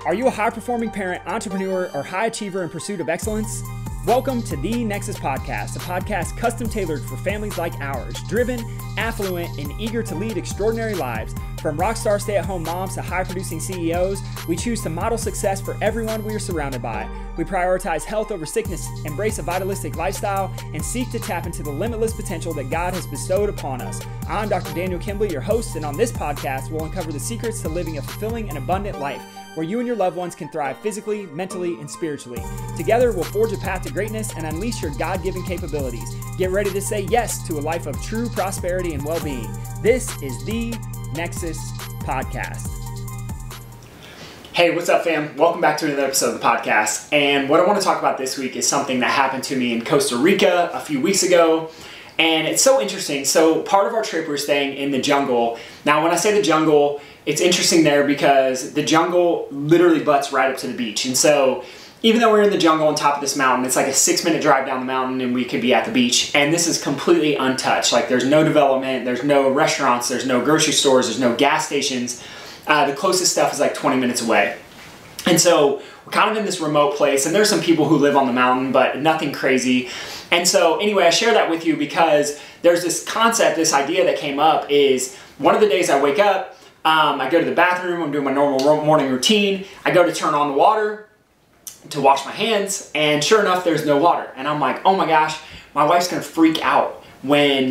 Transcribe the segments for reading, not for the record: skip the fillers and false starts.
Are you a high-performing parent, entrepreneur, or high achiever in pursuit of excellence? Welcome to The Nexus Podcast, a podcast custom-tailored for families like ours, driven, affluent, and eager to lead extraordinary lives. From rockstar stay-at-home moms to high-producing CEOs, we choose to model success for everyone we are surrounded by. We prioritize health over sickness, embrace a vitalistic lifestyle, and seek to tap into the limitless potential that God has bestowed upon us. I'm Dr. Daniel Kimbley, your host, and on this podcast, we'll uncover the secrets to living a fulfilling and abundant life, where you and your loved ones can thrive physically, mentally, and spiritually. Together, we'll forge a path to greatness and unleash your God-given capabilities. Get ready to say yes to a life of true prosperity and well-being. This is The Nexus Podcast. Hey, what's up, fam? Welcome back to another episode of the podcast. And what I want to talk about this week is something that happened to me in Costa Rica a few weeks ago. And it's so interesting. So part of our trip, we're staying in the jungle. Now, when I say the jungle, it's interesting there because the jungle literally butts right up to the beach. And so even though we're in the jungle on top of this mountain, it's like a 6-minute drive down the mountain and we could be at the beach. And this is completely untouched. Like there's no development, there's no restaurants, there's no grocery stores, there's no gas stations. The closest stuff is like 20 minutes away. And so we're kind of in this remote place, and there's some people who live on the mountain, but nothing crazy. And so anyway, I share that with you because there's this concept, this idea that came up is one of the days I wake up, I go to the bathroom, I'm doing my normal morning routine, I go to turn on the water to wash my hands, and sure enough, there's no water. And I'm like, oh my gosh, my wife's gonna freak out when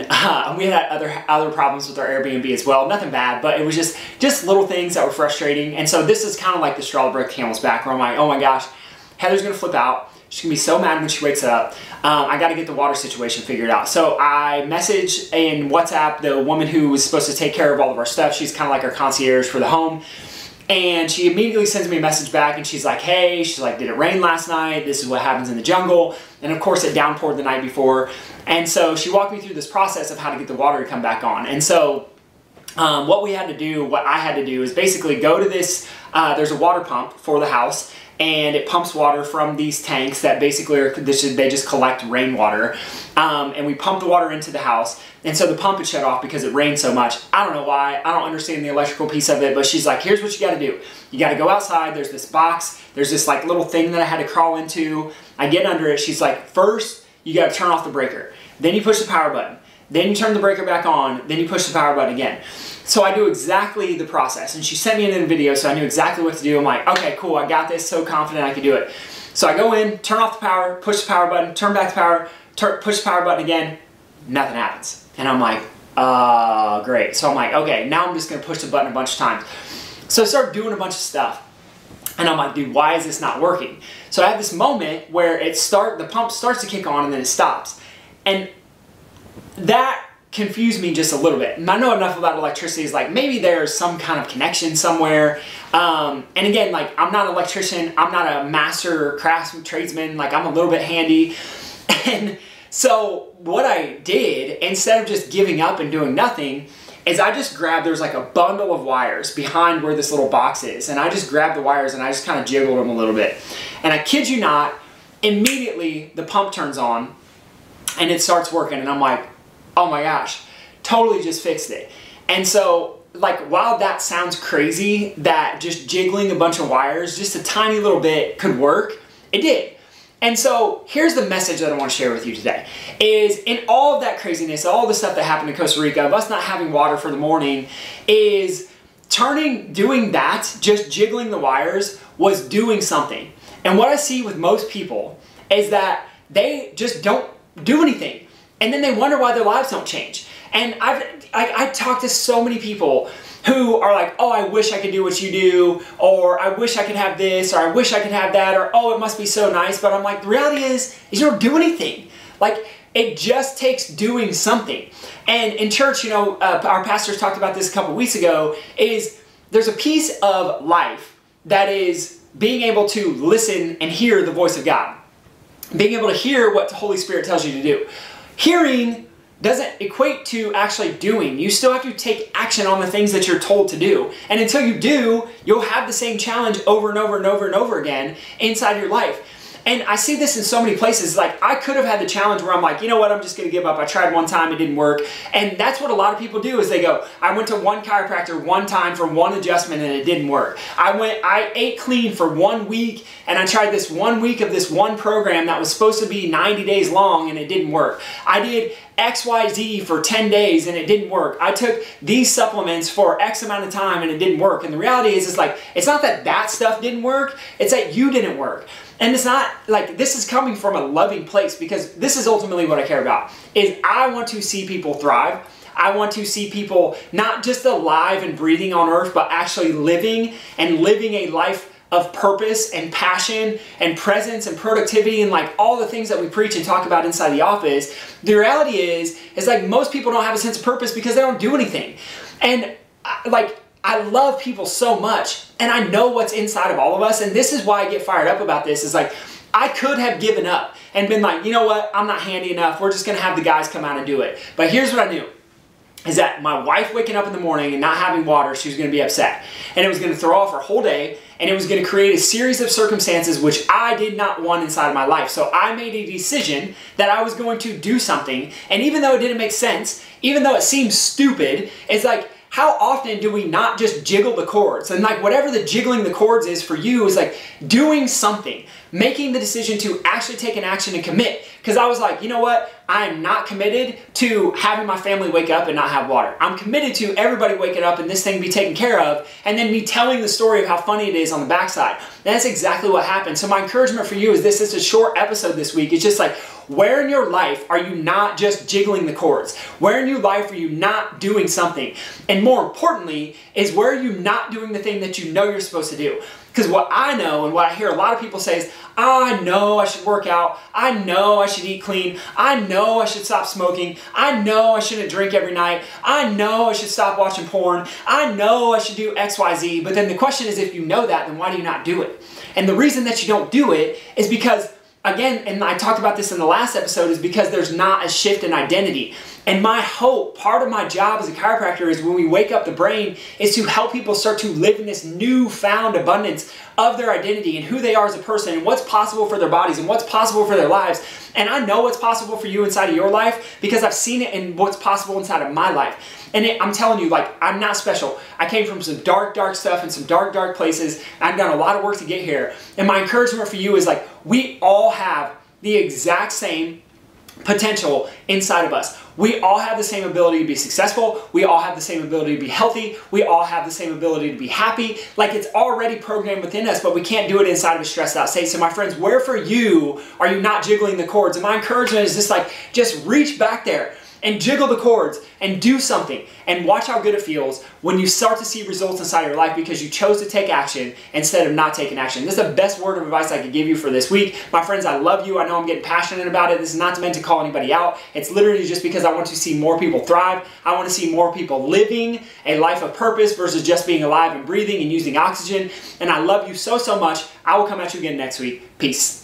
we had other problems with our Airbnb as well. Nothing bad, but it was just little things that were frustrating. And so this is kind of like the straw that broke the camel's back, where I'm like, oh my gosh, Heather's gonna flip out. She's gonna be so mad when she wakes up. I gotta get the water situation figured out. So I message in WhatsApp the woman who was supposed to take care of all of our stuff. She's kind of like our concierge for the home. And she immediately sends me a message back and she's like, hey, she's like, did it rain last night? This is what happens in the jungle. And of course it downpoured the night before. And so she walked me through this process of how to get the water to come back on. And so what I had to do is basically go to this, there's a water pump for the house, and it pumps water from these tanks that basically they just collect rainwater. And we pump the water into the house. And so the pump had shut off because it rained so much. I don't know why. I don't understand the electrical piece of it, but she's like, here's what you got to do. You got to go outside. There's this box. There's this like little thing that I had to crawl into. I get under it. She's like, first, you got to turn off the breaker. Then you push the power button. Then you turn the breaker back on. Then you push the power button again. So I do exactly the process. And she sent me in a video, so I knew exactly what to do. I'm like, okay, cool. I got this. So confident I can do it. So I go in, turn off the power, push the power button, turn back the power, push the power button again. Nothing happens. And I'm like, great. So I'm like, okay, now I'm just going to push the button a bunch of times. So I start doing a bunch of stuff. And I'm like, dude, why is this not working? So I have this moment where the pump starts to kick on and then it stops. And that confused me just a little bit. And I know enough about electricity is like, maybe there's some kind of connection somewhere. And again, like, I'm not an electrician. I'm not a master craftsman, tradesman. Like, I'm a little bit handy. And so what I did, instead of just giving up and doing nothing, is I just grabbed, there's like a bundle of wires behind where this little box is. And I just grabbed the wires and I just kind of jiggled them a little bit. And I kid you not, immediately the pump turns on and it starts working. And I'm like, oh my gosh, totally just fixed it. And so, like, while that sounds crazy, that just jiggling a bunch of wires, just a tiny little bit could work, it did. And so here's the message that I want to share with you today, is in all of that craziness, all the stuff that happened in Costa Rica, of us not having water for the morning, is doing that, just jiggling the wires, was doing something. And what I see with most people is that they just don't do anything. And then they wonder why their lives don't change. And I talk to so many people who are like, oh, I wish I could do what you do, or I wish I could have this, or I wish I could have that, or oh, it must be so nice. But I'm like, the reality is you don't do anything. Like, it just takes doing something. And in church, you know, our pastors talked about this a couple weeks ago, is there's a piece of life that is being able to listen and hear the voice of God. Being able to hear what the Holy Spirit tells you to do. Hearing doesn't equate to actually doing. You still have to take action on the things that you're told to do. And until you do, you'll have the same challenge over and over and over and over again inside your life. And I see this in so many places. Like, I could have had the challenge where I'm like, you know what, I'm just going to give up. I tried one time, it didn't work. And that's what a lot of people do is they go, I went to one chiropractor one time for one adjustment and it didn't work. I ate clean for 1 week and I tried this 1 week of this one program that was supposed to be 90 days long and it didn't work. I did XYZ for 10 days and it didn't work. I took these supplements for X amount of time and it didn't work. And the reality is, it's like, it's not that that stuff didn't work, it's that you didn't work. And it's not like, this is coming from a loving place, because this is ultimately what I care about, is I want to see people thrive. I want to see people not just alive and breathing on earth, but actually living a life of purpose and passion and presence and productivity and like all the things that we preach and talk about inside the office. The reality is like most people don't have a sense of purpose because they don't do anything. And I love people so much, and I know what's inside of all of us, and this is why I get fired up about this, is like, I could have given up and been like, you know what, I'm not handy enough, we're just gonna have the guys come out and do it. But here's what I knew, is that my wife waking up in the morning and not having water, she was gonna be upset. And it was gonna throw off her whole day, and it was gonna create a series of circumstances which I did not want inside of my life. So I made a decision that I was going to do something, and even though it didn't make sense, even though it seemed stupid, it's like, how often do we not just jiggle the cords? And like, whatever the jiggling the cords is for you is like doing something, making the decision to actually take an action and commit. Because I was like, you know what? I am not committed to having my family wake up and not have water. I'm committed to everybody waking up and this thing be taken care of, and then me telling the story of how funny it is on the backside. And that's exactly what happened. So my encouragement for you is this is a short episode this week. It's just like, where in your life are you not just jiggling the cords? Where in your life are you not doing something? And more importantly, is where are you not doing the thing that you know you're supposed to do? Because what I know and what I hear a lot of people say is, I know I should work out. I know I should eat clean. I know I should stop smoking. I know I shouldn't drink every night. I know I should stop watching porn. I know I should do XYZ. But then the question is, if you know that, then why do you not do it? And the reason that you don't do it is because, again, and I talked about this in the last episode, is because there's not a shift in identity. And my hope, part of my job as a chiropractor, is when we wake up the brain, is to help people start to live in this newfound abundance of their identity and who they are as a person and what's possible for their bodies and what's possible for their lives. And I know what's possible for you inside of your life because I've seen it in what's possible inside of my life. And I'm telling you, like, I'm not special. I came from some dark, dark stuff and some dark, dark places. I've done a lot of work to get here. And my encouragement for you is like, we all have the exact same potential inside of us. We all have the same ability to be successful. We all have the same ability to be healthy. We all have the same ability to be happy. Like, it's already programmed within us, but we can't do it inside of a stressed out state. So my friends, where for you are you not jiggling the cords? And my encouragement is just like, just reach back there and jiggle the cords and do something and watch how good it feels when you start to see results inside your life because you chose to take action instead of not taking action. This is the best word of advice I could give you for this week. My friends, I love you. I know I'm getting passionate about it. This is not meant to call anybody out. It's literally just because I want to see more people thrive. I want to see more people living a life of purpose versus just being alive and breathing and using oxygen. And I love you so, so much. I will come at you again next week. Peace.